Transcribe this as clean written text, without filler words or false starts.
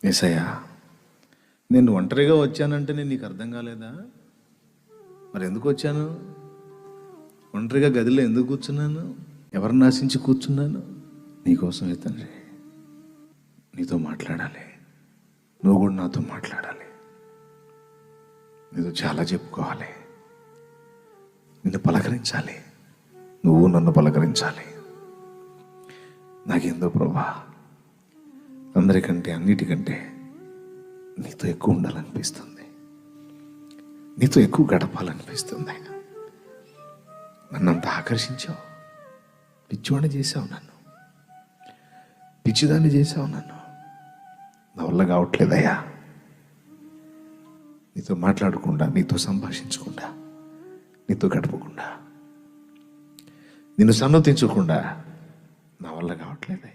యేసయ్యా, నేను ఒంటరిగా వచ్చానంటే నేను నీకు అర్థం కాలేదా? మరి ఎందుకు వచ్చాను? ఒంటరిగా గదిలో ఎందుకు కూర్చున్నాను? ఎవరిని ఆశించి కూర్చున్నాను? నీకోసమే తండ్రి. నీతో మాట్లాడాలి, నువ్వు కూడా నాతో మాట్లాడాలి, నీతో చాలా చెప్పుకోవాలి, నిన్ను పలకరించాలి, నువ్వు నన్ను పలకరించాలి. నాకేందో ప్రభా, అందరికంటే అన్నిటికంటే నీతో ఎక్కువ ఉండాలనిపిస్తుంది, నీతో ఎక్కువ గడపాలనిపిస్తుంది. నన్నంత ఆకర్షించావు, పిచ్చివాడిని చేసావు, నన్ను పిచ్చిదాన్ని చేసావు. నన్ను నా వల్ల కావట్లేదయ్యా. నీతో మాట్లాడకుండా, నీతో సంభాషించకుండా, నీతో గడపకుండా, నిన్ను సన్నతించకుండా నా వల్ల కావట్లేదయ్యా.